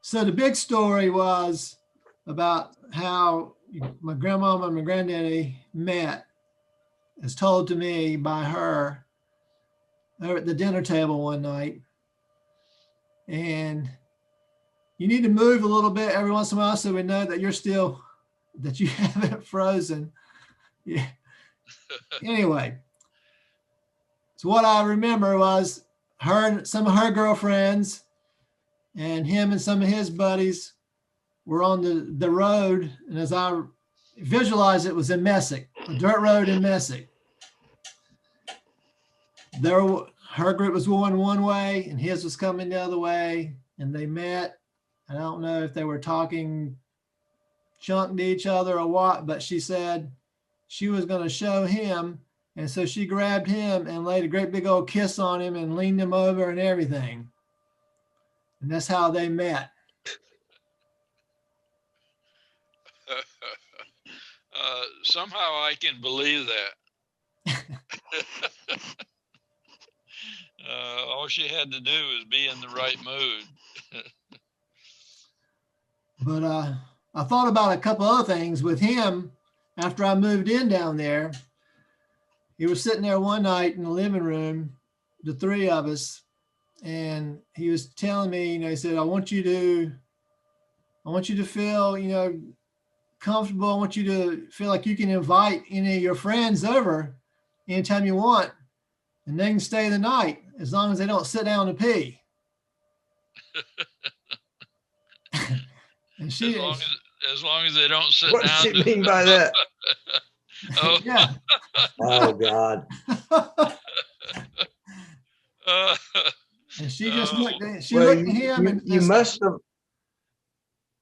So the big story was about how my grandmama and my granddaddy met, as told to me by her at the dinner table one night. And you need to move a little bit every once in a while so we know that that you haven't frozen. Yeah. Anyway, so what I remember was some of her girlfriends and him and some of his buddies were on the road. And as I visualized, it was in Messick, a dirt road in Messick. Her group was going one way and his was coming the other way, and they met. I don't know if they were talking junk to each other or what, but she said she was going to show him. And so she grabbed him and laid a great big old kiss on him and leaned him over and everything. And that's how they met. Somehow I can believe that. All she had to do was be in the right mood. But I thought about a couple other things with him after I moved in down there. He was sitting there one night in the living room, the three of us, and he was telling me, he said, I want you to feel, comfortable. I want you to feel like you can invite any of your friends over anytime you want, and they can stay the night as long as they don't sit down to pee. And as long as they don't sit what down. What does she mean by that? Oh. Yeah. Oh, God. And she just looked at him and you must have.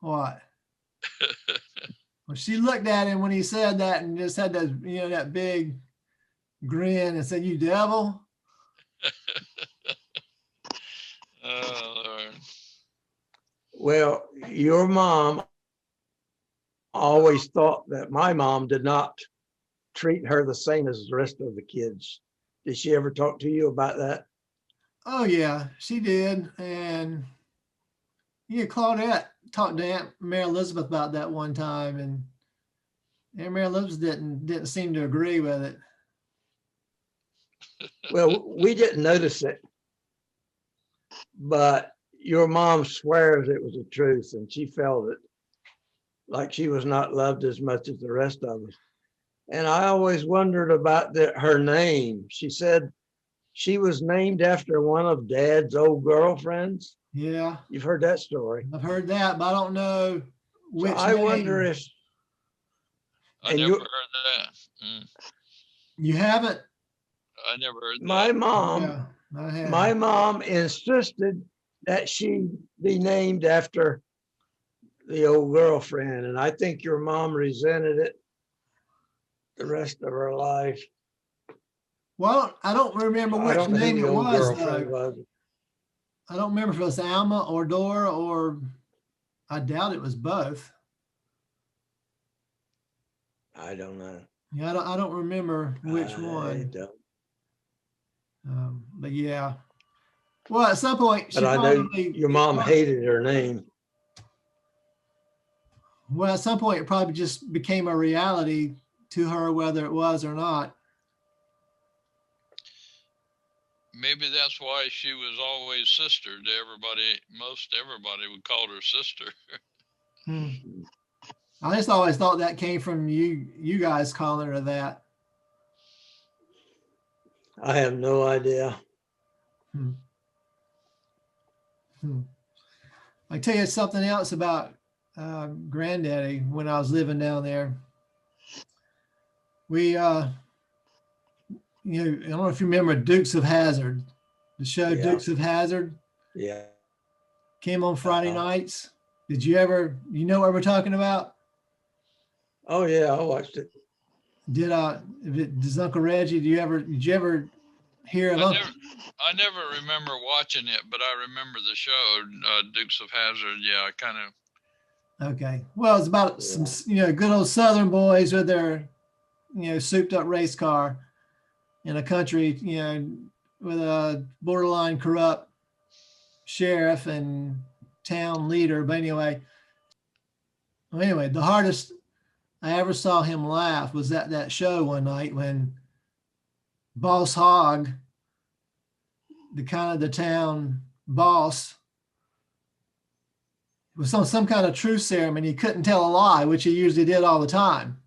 What? Well, she looked at him when he said that and just had that, that big grin and said, "You devil." Oh, Lord. Well, your mom always thought that my mom did not treat her the same as the rest of the kids. Did she ever talk to you about that? Oh, yeah, she did. And Claudette talked to Aunt Mary Elizabeth about that one time, and Aunt Mary Elizabeth didn't seem to agree with it. Well, we didn't notice it, but your mom swears it was the truth, and she felt it, like she was not loved as much as the rest of us. And I always wondered about her name. She said she was named after one of Dad's old girlfriends. Yeah. You've heard that story. I've heard that, but I don't know which I wonder if... I never heard that. You haven't? I never heard that. My mom insisted that she be named after the old girlfriend, and I think your mom resented it the rest of her life. Well, I don't remember which name it was, though. I don't remember if it was Alma or Dora, or I doubt it was both. I don't know. Yeah, I don't remember which one. But yeah. Well, at some point, but I know your mom hated her name. Well, at some point, it probably just became a reality to her, whether it was or not. Maybe that's why she was always sister to everybody. Most everybody would call her sister. I just always thought that came from you guys calling her that. I have no idea. I tell you something else about Granddaddy when I was living down there. We, I don't know if you remember Dukes of Hazzard, the show Dukes of Hazzard. Yeah. Came on Friday nights. Did you ever, what we're talking about? Oh yeah, I watched it. Does Uncle Reggie, did you ever hear of Uncle? I never remember watching it, but I remember the show, Dukes of Hazzard. Yeah, I kind of. Okay. Well, it's about some, good old Southern boys with their, souped up race car in a country, with a borderline corrupt sheriff, and town leader. But anyway, the hardest I ever saw him laugh was at that show one night when Boss Hogg, the town boss, was on some kind of truth ceremony. He couldn't tell a lie, which he usually did all the time.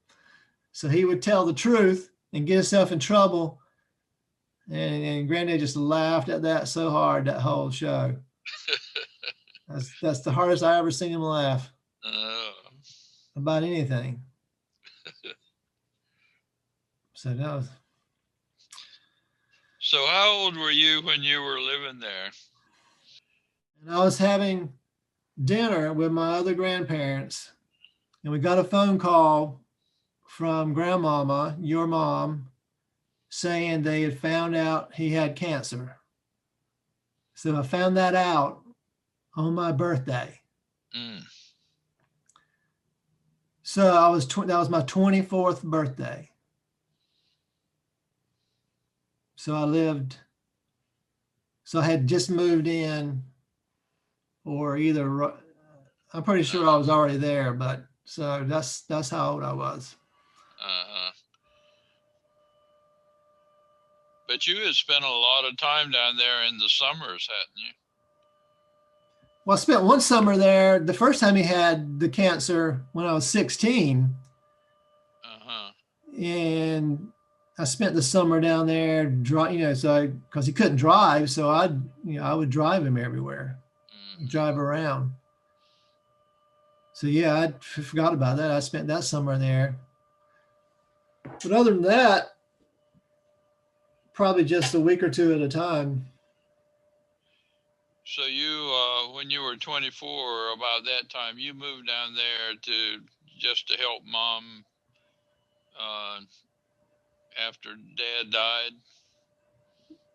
So he would tell the truth and get himself in trouble. And Granddad just laughed at that so hard that whole show. That's the hardest I ever seen him laugh about anything. So that was. So how old were you when you were living there? And I was having dinner with my other grandparents, and we got a phone call from Grandmama, your mom, saying they had found out he had cancer. So I found that out on my birthday. So that was my 24th birthday. So I had just moved in, or either, I'm pretty sure I was already there, but so that's how old I was. But you had spent a lot of time down there in the summers, hadn't you? Well, I spent one summer there. The first time he had the cancer when I was 16. And I spent the summer down there, because he couldn't drive, so I would drive him everywhere, drive around. So yeah, I forgot about that. I spent that summer there. But other than that, probably just a week or two at a time. So you, when you were 24, about that time, you moved down there just to help Mom after Dad died?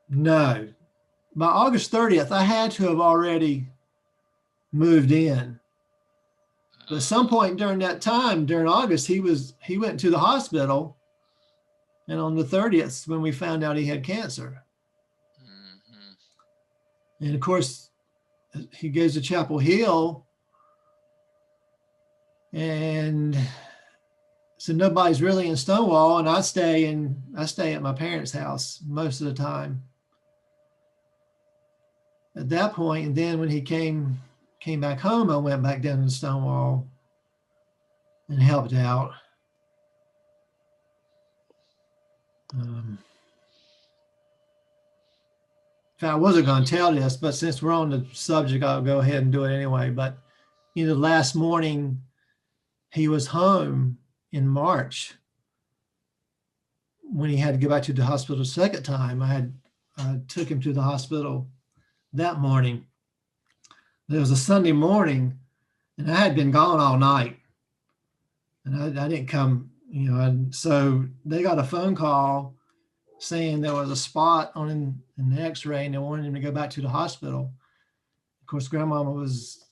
No. By August 30th, I had to have already moved in. But at some point during that time, during August, he went to the hospital. And on the 30th, when we found out he had cancer. And of course, he goes to Chapel Hill. And so nobody's really in Stonewall, and I stay at my parents' house most of the time. At that point, and then when he came back home, I went back down to Stonewall and helped out. In fact, I wasn't going to tell this, but since we're on the subject, I'll go ahead and do it anyway. But last morning, he was home in March when he had to go back to the hospital a second time. I took him to the hospital that morning. It was a Sunday morning, and I had been gone all night, and I didn't come. And so they got a phone call saying there was a spot in the X-ray, and they wanted him to go back to the hospital. Of course, Grandmama was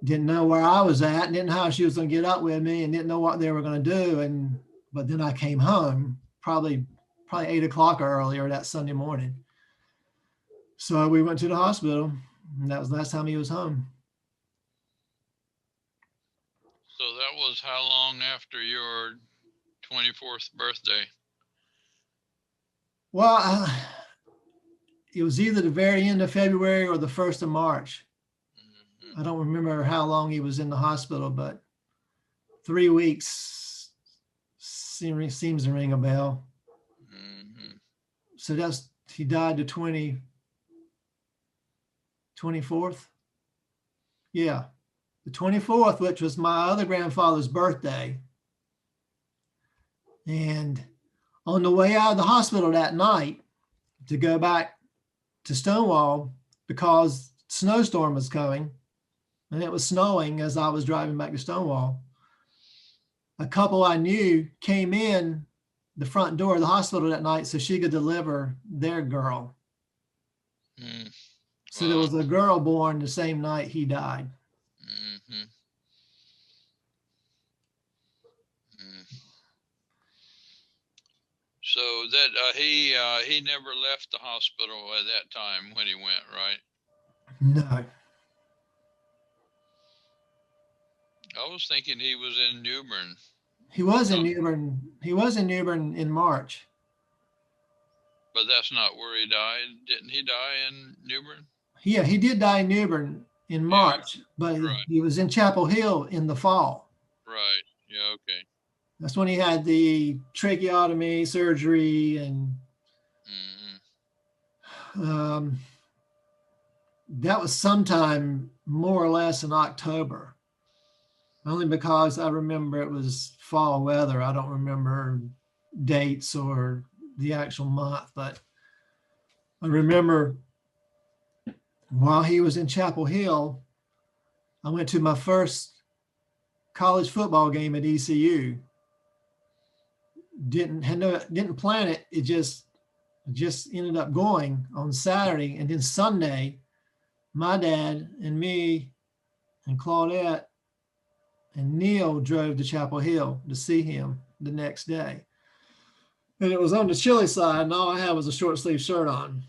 didn't know where I was at, and didn't know how she was going to get up with me, and didn't know what they were going to do. But then I came home probably 8 o'clock or earlier that Sunday morning. So we went to the hospital, and that was the last time he was home. So that was how long after your 24th birthday? Well, it was either the very end of February or the 1st of March. I don't remember how long he was in the hospital, but 3 weeks seems to ring a bell. So he died the 24th. Yeah, the 24th, which was my other grandfather's birthday. And on the way out of the hospital that night to go back to Stonewall, because snowstorm was coming, and it was snowing as I was driving back to Stonewall, a couple I knew came in the front door of the hospital that night so she could deliver their girl. So there was a girl born the same night he died. So that he never left the hospital at that time when he went, right? No. I was thinking he was in New Bern. He was in New Bern. He was in New Bern in March. But that's not where he died. Didn't he die in New Bern? Yeah, he did die in New Bern in March, but right. he was in Chapel Hill in the fall. Right. Yeah. Okay. That's when he had the tracheotomy surgery, and that was sometime more or less in October. Only because I remember it was fall weather. I don't remember dates or the actual month, but I remember while he was in Chapel Hill, I went to my first college football game at ECU. Didn't plan it. It just ended up going on Saturday, and then Sunday, my dad and me and Claudette and Neil drove to Chapel Hill to see him the next day. And it was on the chilly side, and all I had was a short sleeve shirt on.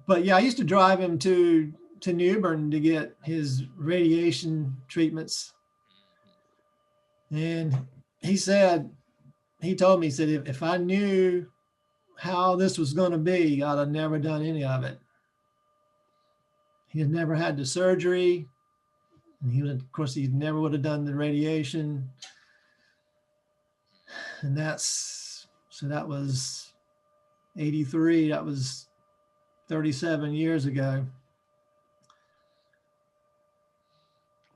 But yeah, I used to drive him to New Bern to get his radiation treatments. And he told me, he said, if I knew how this was going to be, I'd have never done any of it. He had never had the surgery. And of course, he never would have done the radiation. And that was 83. That was 37 years ago.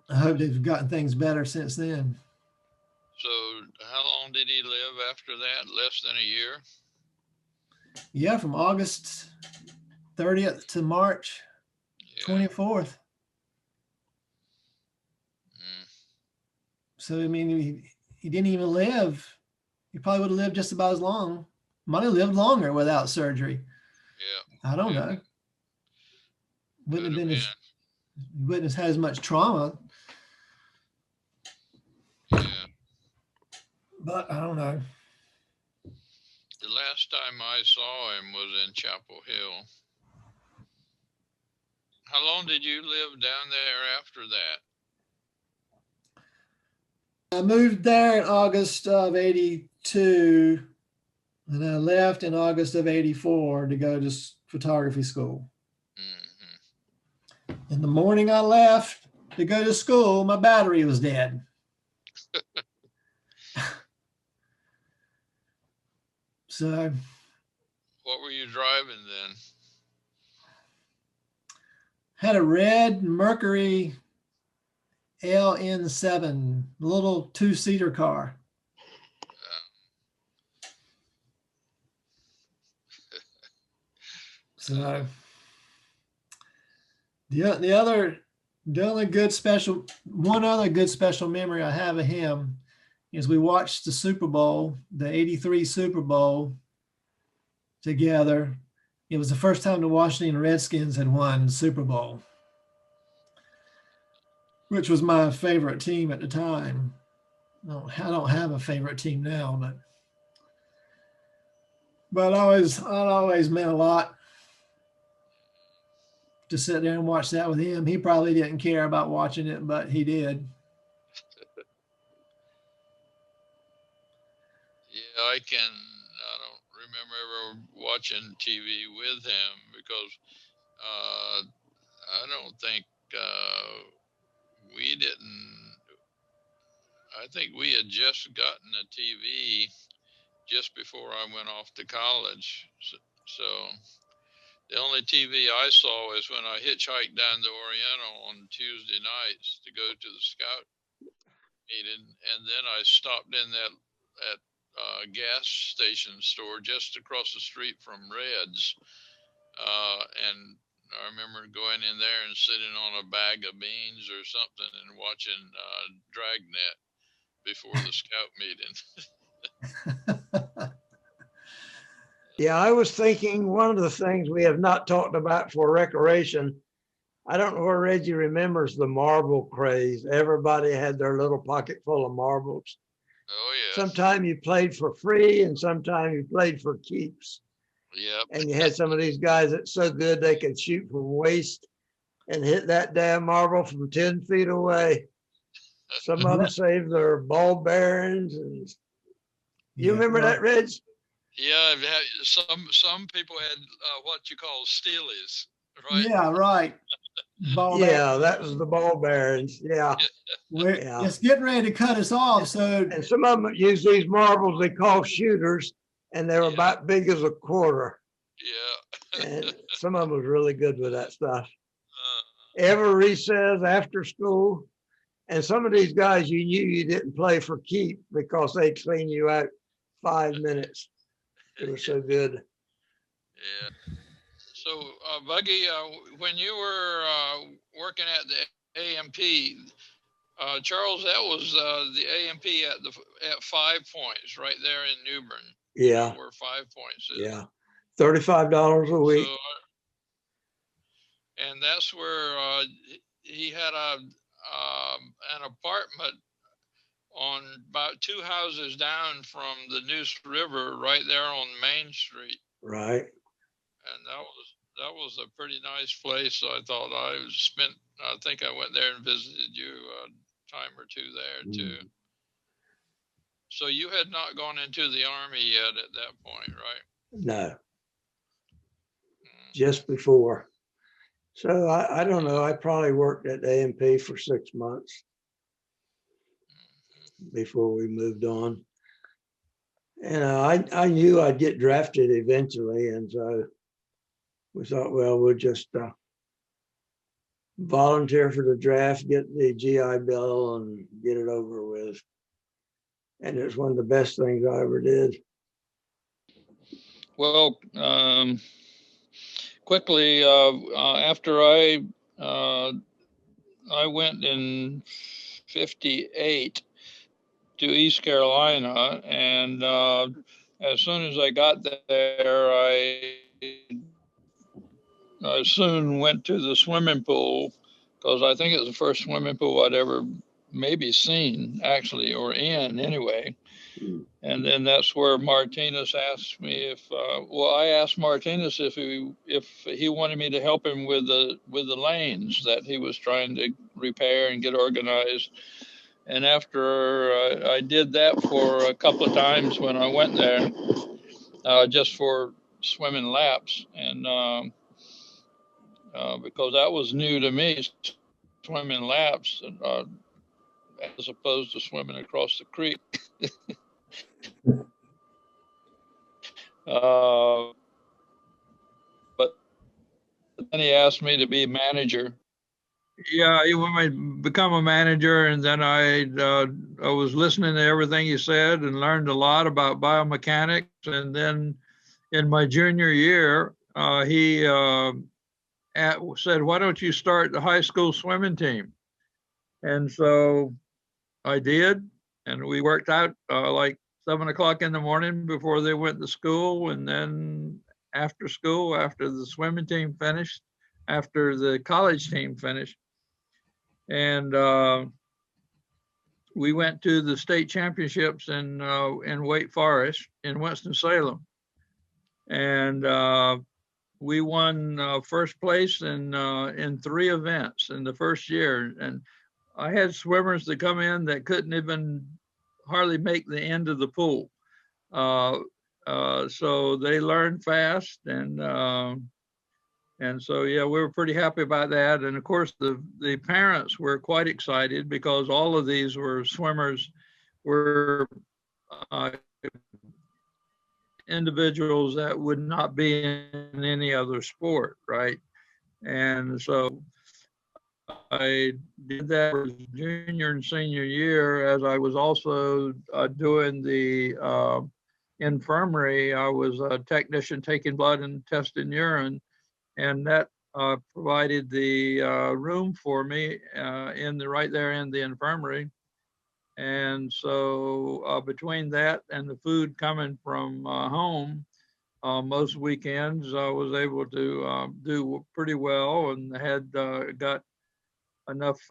I hope they've gotten things better since then. So how long did he live after that? Less than a year? Yeah, from August 30th to March 24th. So, I mean, he didn't even live. He probably would have lived just about as long. Might have lived longer without surgery. Yeah. I don't know. Wouldn't have had as much trauma. Yeah. But I don't know. The last time I saw him was in Chapel Hill. How long did you live down there after that? I moved there in August of 82, and I left in August of 84 to go to photography school. In the morning I left to go to school, my battery was dead. So. What were you driving then? Had a red Mercury LN7, little 2-seater car. So one other good special memory I have of him is we watched the Super Bowl, the 83 Super Bowl together. It was the first time the Washington Redskins had won the Super Bowl, which was my favorite team at the time. I don't have a favorite team now, but it always meant a lot to sit there and watch that with him. He probably didn't care about watching it, but he did. Yeah, I don't remember ever watching TV with him because I don't think we didn't. I think we had just gotten a TV just before I went off to college. So the only TV I saw is when I hitchhiked down to Oriental on Tuesday nights to go to the Scout meeting, and then I stopped in that gas station store just across the street from Red's, and I remember going in there and sitting on a bag of beans or something and watching Dragnet before the Scout meeting. Yeah, I was thinking one of the things we have not talked about for recreation, I don't know where Reggie remembers the marble craze. Everybody had their little pocket full of marbles. Oh, yeah. Sometimes you played for free and sometimes you played for keeps. Yep. And you had some of these guys that's so good they could shoot from waist and hit that damn marble from 10 feet away. Some of them saved their ball bearings. And you remember that, Reg? Yeah, some people had what you call steelies, right? Yeah, right. Ball Yeah, that was the ball bearings. Yeah. It's getting ready to cut us off. So, and some of them use these marbles they call shooters, and they're about big as a quarter. Yeah. And some of them was really good with that stuff. Every recess, after school, and some of these guys you knew you didn't play for keep because they'd clean you out 5 minutes. It was so good. Yeah. So, Buggie, when you were working at the A&P, Charles, that was the A&P at 5 Points right there in New Bern. Yeah. You know, where 5 Points is. Yeah. $35 a week. So, and that's where he had an apartment on about 2 houses down from the Neuse River, right there on Main Street. Right. And that was a pretty nice place. So I thought I think I went there and visited you a time or two there too. So you had not gone into the Army yet at that point, right? No. Just before. So I don't know. I probably worked at A&P for 6 months before we moved on. And I knew I'd get drafted eventually. And so we thought, well, we'll just volunteer for the draft, get the GI Bill, and get it over with. And it was one of the best things I ever did. Well, quickly after I went in '58 to East Carolina, and as soon as I got there, I soon went to the swimming pool, because I think it was the first swimming pool I'd ever maybe seen, actually, or in anyway. And then that's where Martinez asked me if, I asked Martinez if he wanted me to help him with the lanes that he was trying to repair and get organized. And after I did that for a couple of times when I went there, just for swimming laps, and because that was new to me, swimming laps, as opposed to swimming across the creek. But then he asked me to be manager. Yeah, he wanted me to become a manager, and then I was listening to everything he said and learned a lot about biomechanics. And then in my junior year, he said, "Why don't you start the high school swimming team?" And so I did, and we worked out like 7 o'clock in the morning before they went to school, and then after school, after the swimming team finished, after the college team finished, and we went to the state championships in Wake Forest in Winston-Salem, and we won first place in 3 events in the first year. And I had swimmers that come in that couldn't even hardly make the end of the pool. So they learned fast, and so, yeah, we were pretty happy about that. And of course, the parents were quite excited, because all of these were swimmers, were individuals that would not be in any other sport, right? And so I did that for junior and senior year, as I was also doing the infirmary. I was a technician taking blood and testing urine, and that provided the room for me right there in the infirmary. And so between that and the food coming from home, most weekends I was able to do pretty well, and had got enough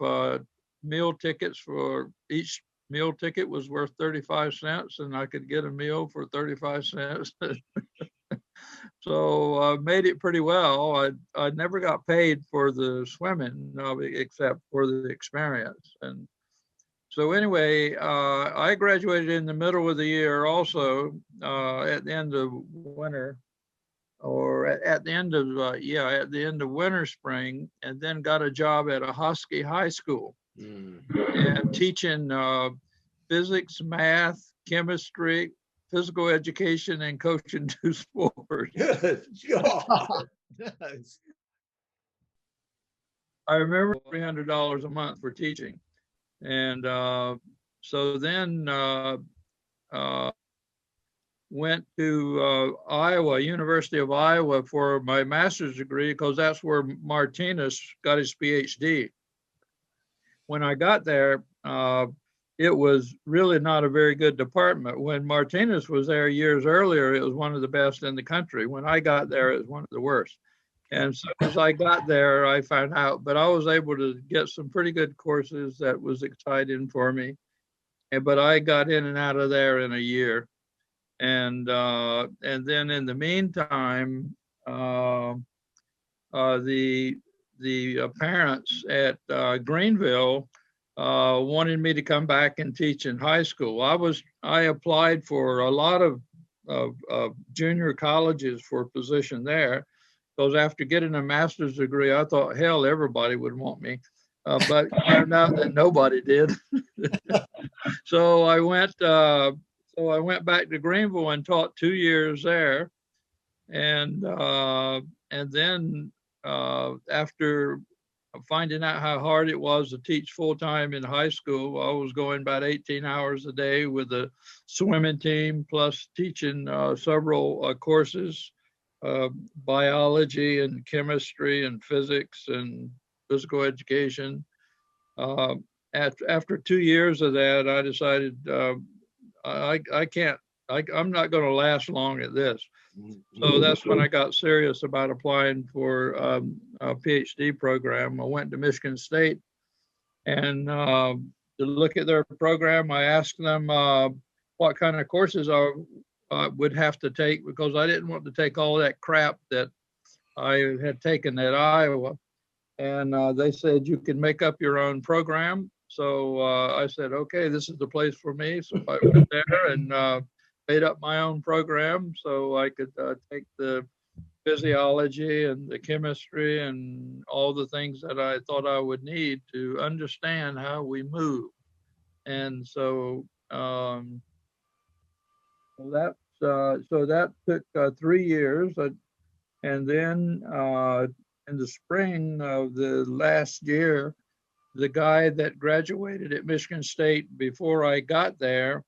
meal tickets. For each meal ticket was worth 35 cents, and I could get a meal for 35 cents. So I made it pretty well. I never got paid for the swimming, except for the experience. And so anyway, I graduated in the middle of the year also, at the end of winter, or at the end of, at the end of winter, spring, and then got a job at a Husky High School and teaching physics, math, chemistry, physical education, and coaching 2 sports. Good God. I remember $300 a month for teaching. And so then went to Iowa, University of Iowa, for my master's degree, because that's where Martinez got his PhD. When I got there, it was really not a very good department. When Martinez was there years earlier, it was one of the best in the country. When I got there, it was one of the worst. And so as I got there, I found out, but I was able to get some pretty good courses that was exciting for me. But I got in and out of there in a year. And then in the meantime, the parents at Greenville wanted me to come back and teach in high school. I applied for a lot of junior colleges for a position there, because after getting a master's degree, I thought, hell, everybody would want me. But turned out that nobody did. So I went back to Greenville and taught 2 years there, and then after finding out how hard it was to teach full time in high school, I was going about 18 hours a day with a swimming team, plus teaching several courses, biology and chemistry and physics and physical education. After 2 years of that, I decided I'm not going to last long at this. So that's when I got serious about applying for a PhD program. I went to Michigan State, and to look at their program, I asked them what kind of courses I would have to take, because I didn't want to take all that crap that I had taken at Iowa. And they said, you can make up your own program. So I said, okay, this is the place for me. So I went there and made up my own program so I could take the physiology and the chemistry and all the things that I thought I would need to understand how we move. And so that took 3 years. And then in the spring of the last year, the guy that graduated at Michigan State before I got there,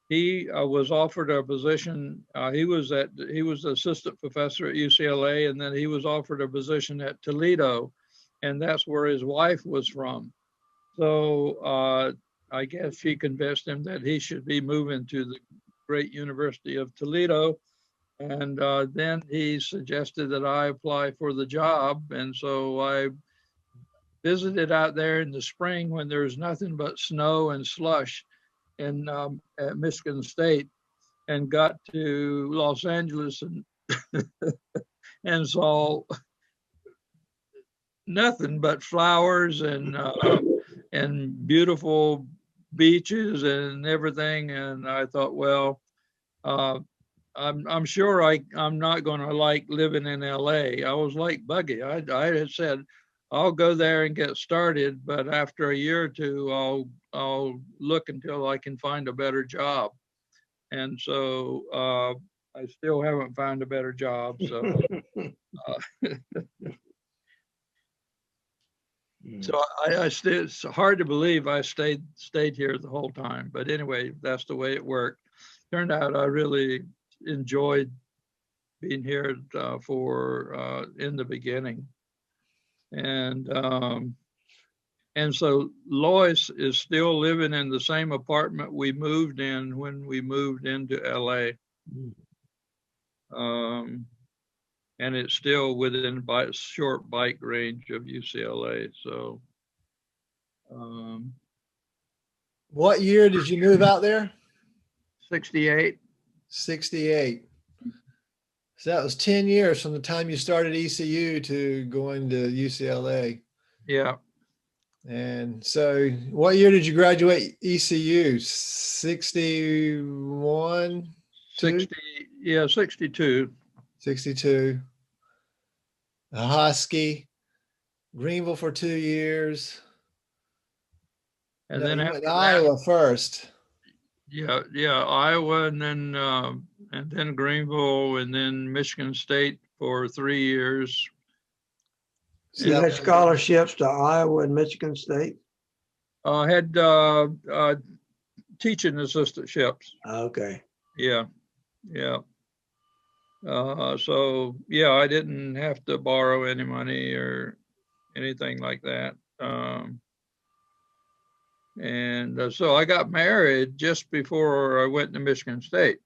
he was offered a position. He was assistant professor at UCLA, and then he was offered a position at Toledo, and that's where his wife was from. So I guess she convinced him that he should be moving to the great University of Toledo. And then he suggested that I apply for the job. And so I visited out there in the spring when there was nothing but snow and slush at Michigan State, and got to Los Angeles and saw nothing but flowers and beautiful beaches and everything. And I thought, well, I'm sure I'm not going to like living in LA. I was like Buggie. I had said, I'll go there and get started, but after a year or two, I'll look until I can find a better job. And so I still haven't found a better job. So so it's hard to believe I stayed here the whole time. But anyway, that's the way it worked. Turned out I really enjoyed being here in the beginning. And so Lois is still living in the same apartment we moved in when we moved into LA. And it's still within short bike range of UCLA. So What year did you move out there? 68. 68. So that was 10 years from the time you started ECU to going to UCLA. Yeah. And so what year did you graduate ECU? 61? 60, yeah, 62. 62. A Husky. Greenville for 2 years. And No, then you after went to that, Iowa first. yeah, Iowa, and then Greenville, and then Michigan State for 3 years. So You that had was, scholarships to Iowa and Michigan State? I had teaching assistantships. Okay. Yeah, yeah. So yeah, I didn't have to borrow any money or anything like that. And so I got married just before I went to Michigan State.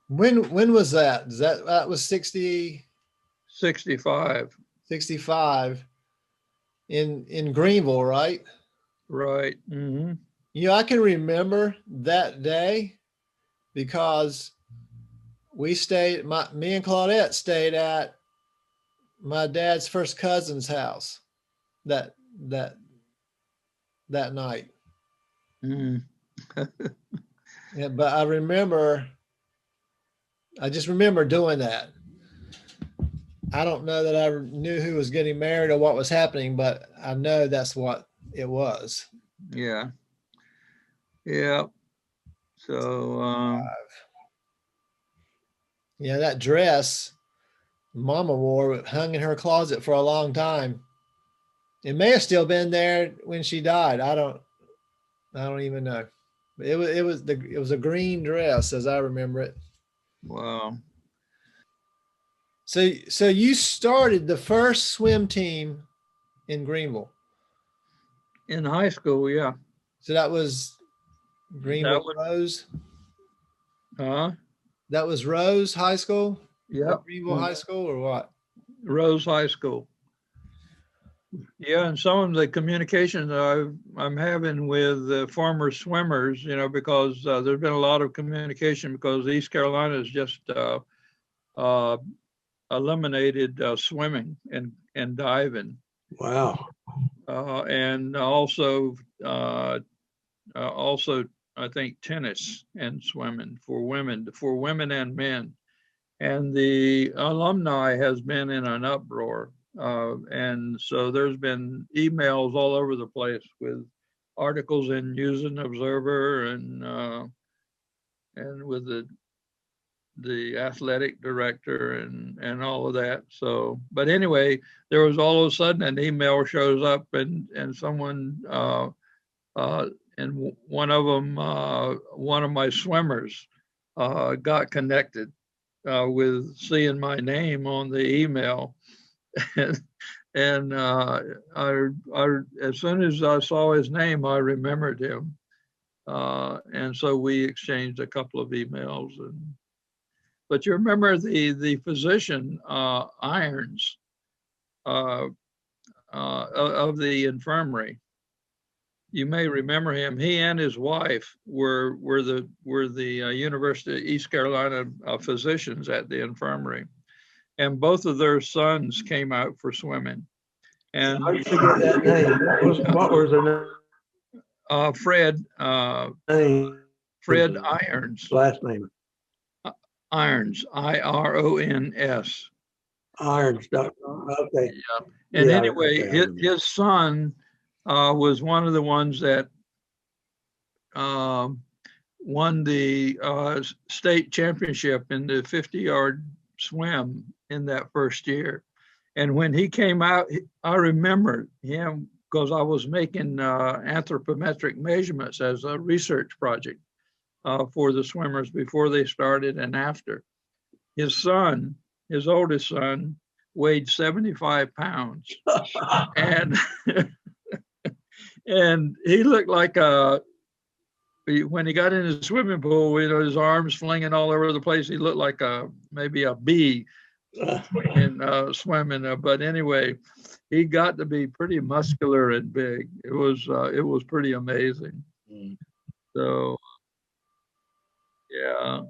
when was that? That was 60, 65, 65 in Greenville, right? right? Mm-hmm. You know, I can remember that day because me and Claudette stayed at my dad's first cousin's house that that that night. Mm. Yeah, but I just remember doing that. I don't know that I knew who was getting married or what was happening, but I know that's what it was. Yeah, yeah. So Yeah, that dress Mama wore hung in her closet for a long time. It may have still been there when she died. I don't even know. But it was a green dress as I remember it. wow. So you started the first swim team in Greenville. In high school, yeah. So that was That Greenville would, Rose. huh? That was Rose High School, Yeah. Greenville High School, or what? Rose High School. Yeah, and some of the communication that I'm having with former swimmers, because there's been a lot of communication because East Carolina has just uh, eliminated swimming and diving, Wow. and also I think tennis and swimming for women and men. And the alumni has been in an uproar. And so there's been emails all over the place with articles in News and Observer and with the athletic director and all of that. So, but anyway, there was all of a sudden an email shows up and someone and one of them, one of my swimmers, got connected with seeing my name on the email, and as soon as I saw his name, I remembered him, and so we exchanged a couple of emails. But you remember the physician Irons of the infirmary. You may remember him. He and his wife were the University of East Carolina physicians at the infirmary, and both of their sons came out for swimming. And I forget that name. What was the Fred name? Fred Irons, Last name. Irons, Irons. Irons. Okay. Yeah. And Yeah, anyway, okay, his son was one of the ones that won the state championship in the 50-yard swim in that first year. And when he came out, I remember him because I was making anthropometric measurements as a research project for the swimmers before they started and after. His son, his oldest son, weighed 75 pounds. And and he looked like when he got in the swimming pool, his arms flinging all over the place, he looked like maybe a bee swimming. But anyway, he got to be pretty muscular and big. It was pretty amazing. So yeah,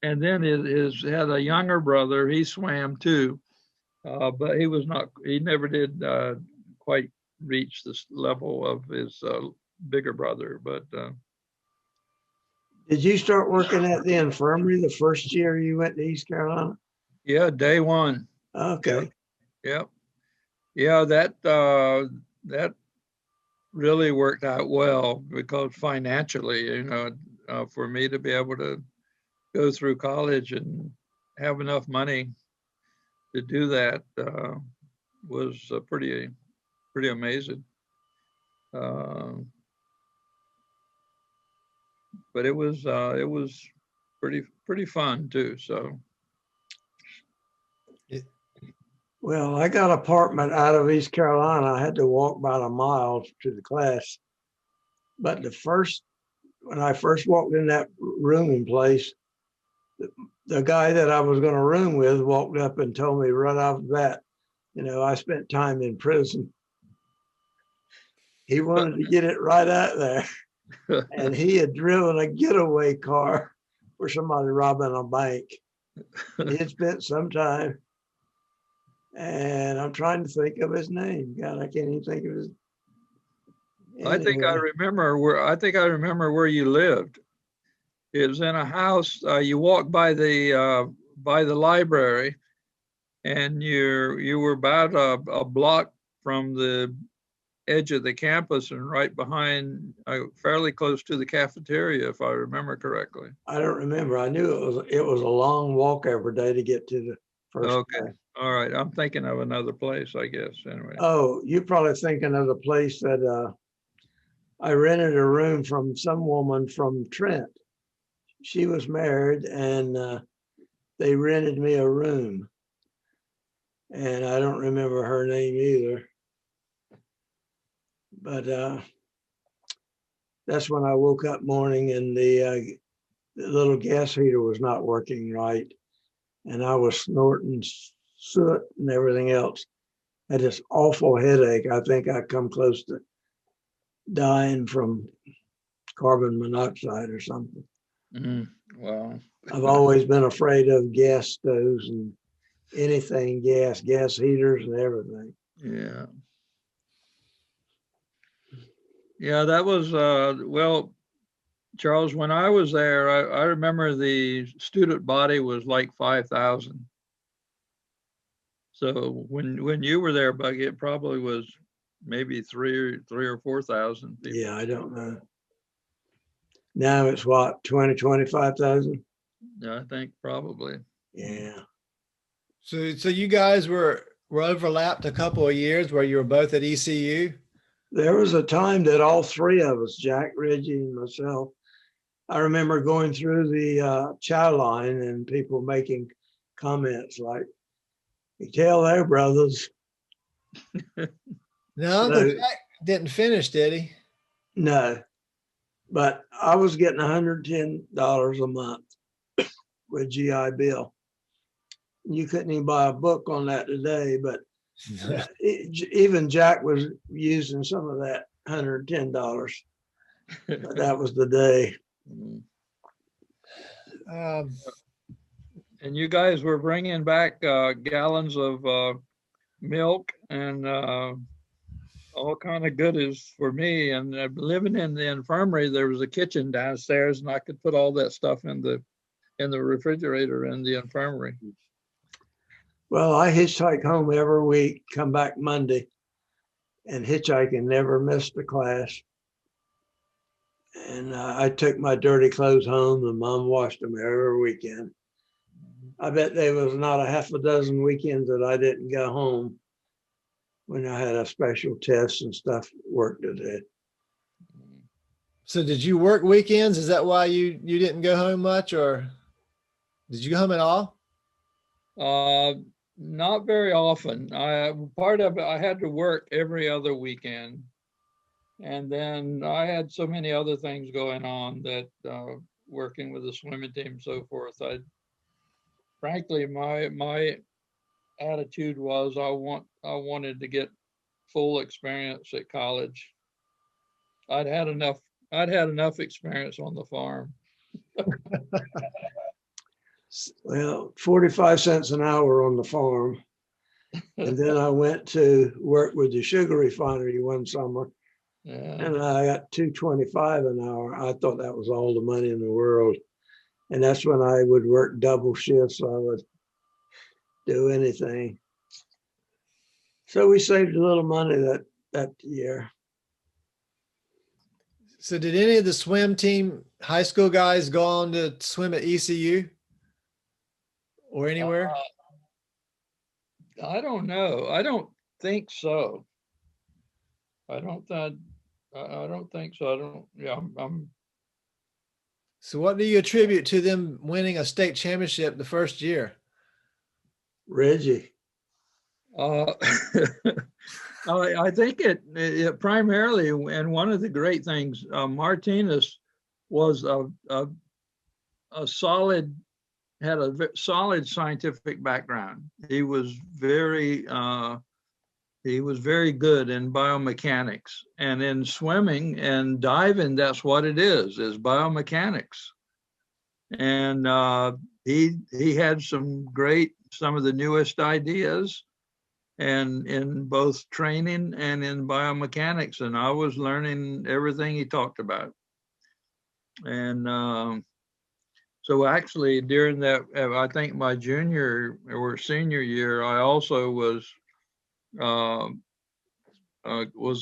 and then his had a younger brother. He swam too, but he never did quite reach this level of his bigger brother. But Did you start working at the infirmary the first year you went to East Carolina? yeah, day one. Okay. Yep. Yeah, that really worked out well because financially, for me to be able to go through college and have enough money to do that was pretty amazing. But it was pretty fun too. So Well, I got an apartment out of East Carolina. I had to walk about a mile to the class. But when I first walked in that rooming place, the guy that I was going to room with walked up and told me right off the bat, I spent time in prison. He wanted to get it right out there. And he had driven a getaway car for somebody robbing a bank. He had spent some time. And I'm trying to think of his name. God, I can't even think of his. I think I remember where you lived. It was in a house. You walked by the library, and you were about a block from the edge of the campus and right behind, fairly close to the cafeteria, if I remember correctly. I don't remember. I knew it was a long walk every day to get to the first. Okay. Class. All right. I'm thinking of another place, I guess. Anyway. Oh, you're probably thinking of the place that I rented a room from some woman from Trent. She was married, and they rented me a room. And I don't remember her name either. But that's when I woke up morning and the little gas heater was not working right. And I was snorting soot and everything else. I had this awful headache. I think I come close to dying from carbon monoxide or something. Wow. I've always been afraid of gas stoves and anything gas heaters and everything. Yeah. Yeah, that was, well, Charles, when I was there, I remember the student body was like 5,000. So when you were there, Buggie, it probably was maybe 3,000 or 4,000 people. Yeah, I don't know. Now it's what, 25,000? Yeah, I think probably. Yeah. So you guys were overlapped a couple of years where you were both at ECU? There was a time that all three of us, Jack, Reggie, and myself, I remember going through the chow line and people making comments like, "You tell their brothers." No, Uncle Jack didn't finish, did he? No, but I was getting $110 a month with GI Bill. You couldn't even buy a book on that today, but even Jack was using some of that $110. But that was the day. And you guys were bringing back gallons of milk and all kind of goodies for me. And living in the infirmary, there was a kitchen downstairs, and I could put all that stuff in the refrigerator in the infirmary. Well, I hitchhike home every week, come back Monday, and hitchhiking never missed a class. And I took my dirty clothes home, and Mom washed them every weekend. I bet there was not a half a dozen weekends that I didn't go home when I had a special test and stuff work to do. So did you work weekends? Is that why you didn't go home much, or did you go home at all? Not very often. Part of it, I had to work every other weekend. And then I had so many other things going on that working with the swimming team and so forth, frankly, my attitude was I wanted to get full experience at college. I'd had enough experience on the farm. Well, 45 cents an hour on the farm. And then I went to work with the sugar refinery one summer, Yeah. and I got $2.25 an hour. I thought that was all the money in the world. And that's when I would work double shifts, so I would do anything. So we saved a little money that year. So did any of the swim team high school guys go on to swim at ECU or anywhere? I don't know. I don't think so. I don't think so. I don't. Yeah, I'm So what do you attribute to them winning a state championship the first year? Reggie. I think it primarily, and one of the great things, Martinez was a solid, had a solid scientific background. He was very good in biomechanics, and in swimming and diving, that's what it is biomechanics. And he had some of the newest ideas, and in both training and in biomechanics, and I was learning everything he talked about. And so actually during that, I think my junior or senior year, I also was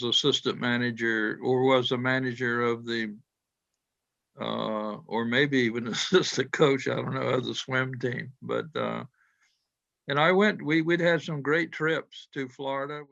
assistant manager, or was a manager of the or maybe even assistant coach, I don't know, of the swim team. But and we'd had some great trips to Florida.